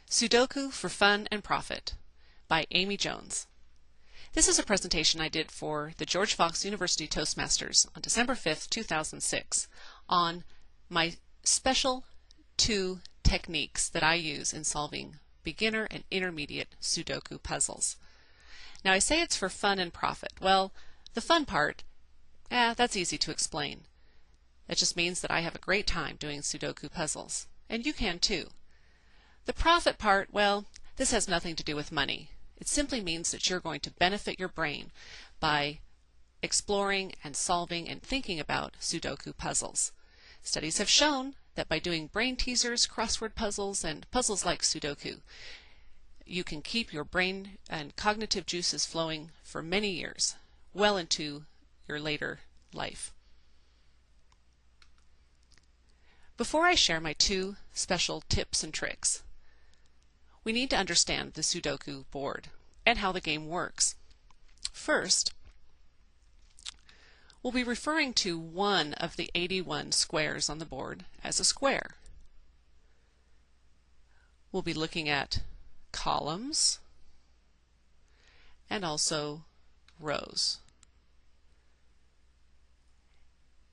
Sudoku for Fun and Profit by Amy Jones. This is a presentation I did for the George Fox University Toastmasters on December 5th, 2006 on my special 2 techniques that I use in solving beginner and intermediate Sudoku puzzles. Now I say it's for fun and profit. Well, the fun part, that's easy to explain. It just means that I have a great time doing Sudoku puzzles, and you can too. The profit part, well, this has nothing to do with money. It simply means that you're going to benefit your brain by exploring and solving and thinking about Sudoku puzzles. Studies have shown that by doing brain teasers, crossword puzzles, and puzzles like Sudoku, you can keep your brain and cognitive juices flowing for many years, well into your later life. Before I share my 2 special tips and tricks, we need to understand the Sudoku board and how the game works. First, we'll be referring to one of the 81 squares on the board as a square. We'll be looking at columns and also rows.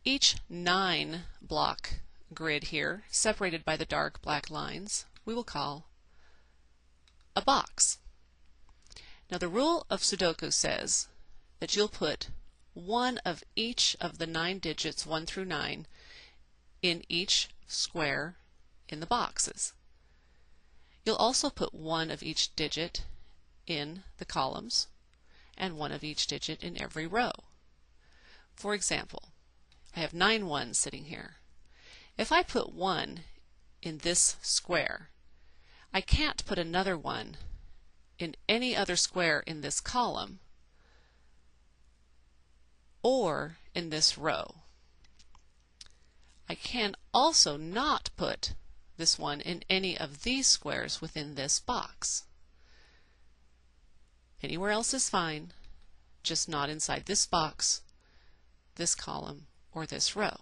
Each 9-block grid here, separated by the dark black lines, we will call a box. Now the rule of Sudoku says that you'll put one of each of the 9 digits 1 through 9 in each square in the boxes. You'll also put one of each digit in the columns and one of each digit in every row. For example, I have 9 ones sitting here. If I put 1 in this square, I can't put another one in any other square in this column or in this row. I can also not put this one in any of these squares within this box. Anywhere else is fine, just not inside this box, this column, or this row.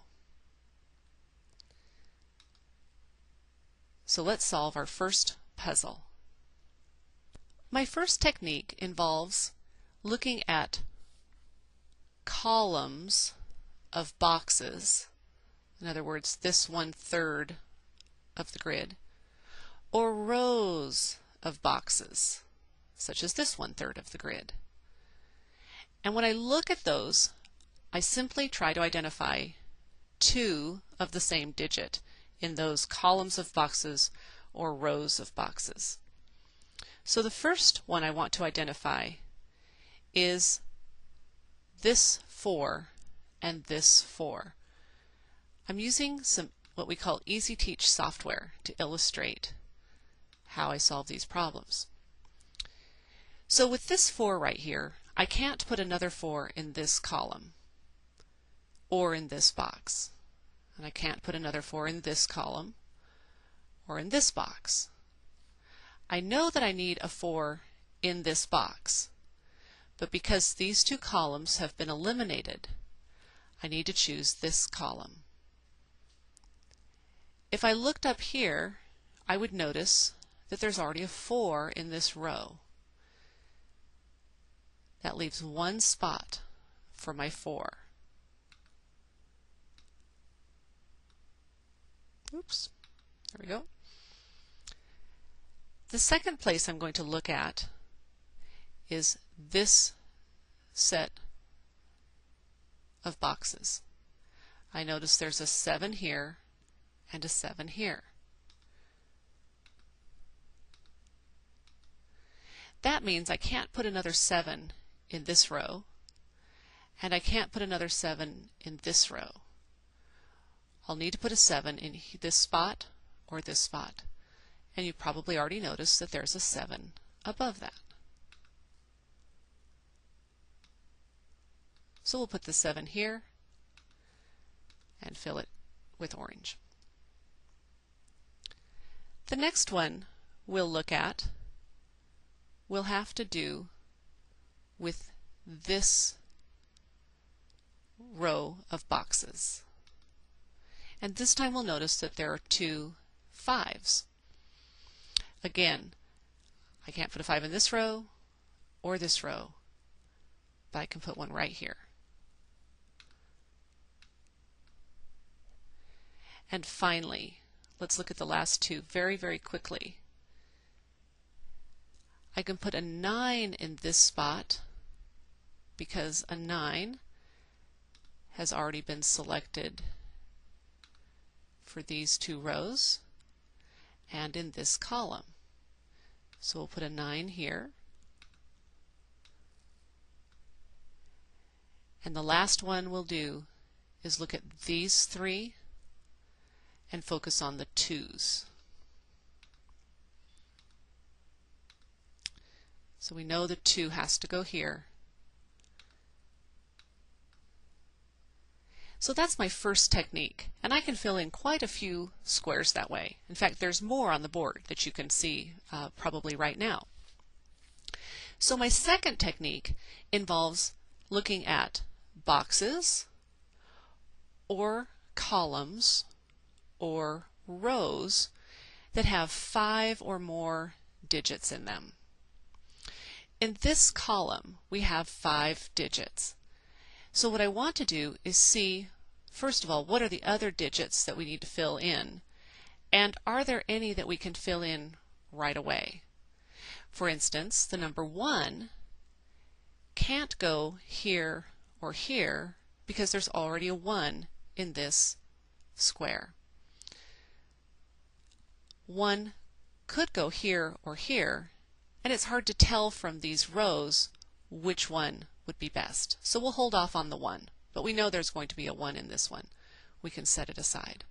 So let's solve our first puzzle. My first technique involves looking at columns of boxes, in other words, this 1/3 of the grid, or rows of boxes, such as this 1/3 of the grid. And when I look at those, I simply try to identify 2 of the same digit in those columns of boxes or rows of boxes. So the first one I want to identify is this 4 and this 4. I'm using some what we call Easy Teach software to illustrate how I solve these problems. So with this 4 right here, I can't put another 4 in this column or in this box. And I can't put another 4 in this column or in this box. I know that I need a 4 in this box, but because these 2 columns have been eliminated, I need to choose this column. If I looked up here, I would notice that there's already a 4 in this row. That leaves 1 spot for my 4. Oops, there we go. The second place I'm going to look at is this set of boxes. I notice there's a 7 here and a 7 here. That means I can't put another 7 in this row, and I can't put another 7 in this row. I'll need to put a 7 in this spot or this spot. And you probably already noticed that there's a 7 above that. So we'll put the 7 here and fill it with orange. The next one we'll look at will have to do with this row of boxes. And this time we'll notice that there are 2 5s. Again, I can't put a 5 in this row or this row, but I can put one right here. And finally, let's look at the last two very, very quickly. I can put a 9 in this spot because a 9 has already been selected for these two rows and in this column. So we'll put a 9 here. And the last one we'll do is look at these three and focus on the 2's. So we know the 2 has to go here. So that's my first technique, and I can fill in quite a few squares that way. In fact, there's more on the board that you can see probably right now. So my second technique involves looking at boxes or columns or rows that have 5 or more digits in them. In this column, we have 5 digits. So what I want to do is see, first of all, what are the other digits that we need to fill in, and are there any that we can fill in right away? For instance, the number 1 can't go here or here because there's already a 1 in this square. 1 could go here or here, and it's hard to tell from these rows which one would be best. So we'll hold off on the 1, but we know there's going to be a 1 in this one. We can set it aside.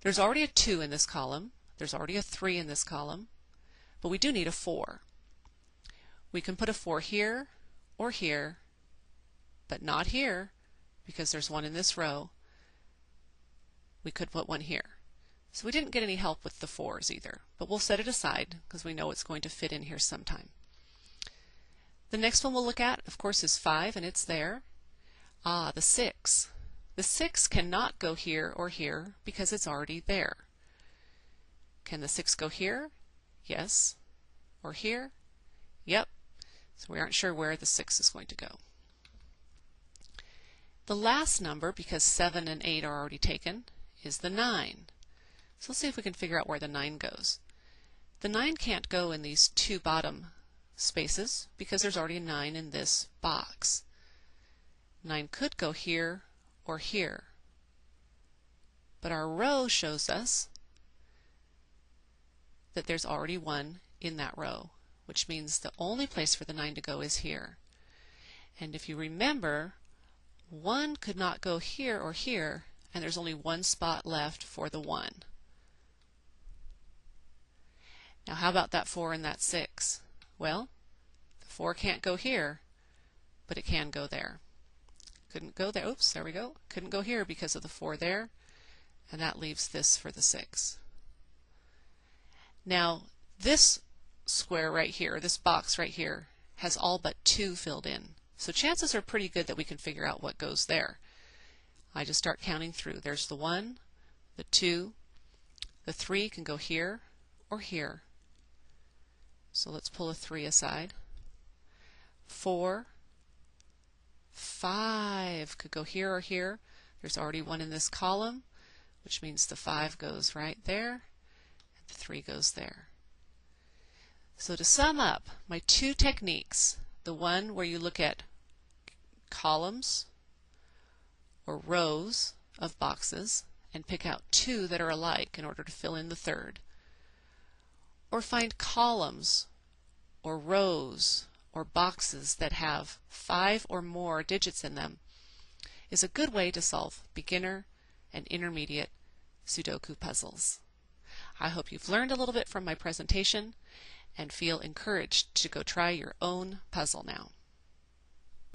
There's already a 2 in this column. There's already a 3 in this column, but we do need a 4. We can put a 4 here or here, but not here because there's 1 in this row. We could put 1 here. So we didn't get any help with the 4's either, but we'll set it aside because we know it's going to fit in here sometime. The next one we'll look at, of course, is 5, and it's there. The 6. The 6 cannot go here or here because it's already there. Can the 6 go here? Yes. Or here? Yep. So we aren't sure where the 6 is going to go. The last number, because 7 and 8 are already taken, is the 9. So let's see if we can figure out where the 9 goes. The 9 can't go in these two bottom spaces because there's already a 9 in this box. 9 could go here or here, but our row shows us that there's already 1 in that row, which means the only place for the 9 to go is here. And if you remember, 1 could not go here or here, and there's only 1 spot left for the 1. Now how about that 4 and that 6? Well, the 4 can't go here, but it can go there. Couldn't go there. Oops, there we go. Couldn't go here because of the 4 there, and that leaves this for the 6. Now this square right here, this box right here, has all but 2 filled in. So chances are pretty good that we can figure out what goes there. I just start counting through. There's the 1, the 2, the 3 can go here or here. So let's pull a 3 aside. 4, 5 could go here or here. There's already 1 in this column, which means the 5 goes right there, and the 3 goes there. So to sum up, my two techniques, the one where you look at columns or rows of boxes and pick out 2 that are alike in order to fill in the third, or find columns or rows or boxes that have 5 or more digits in them, is a good way to solve beginner and intermediate Sudoku puzzles. I hope you've learned a little bit from my presentation and feel encouraged to go try your own puzzle now.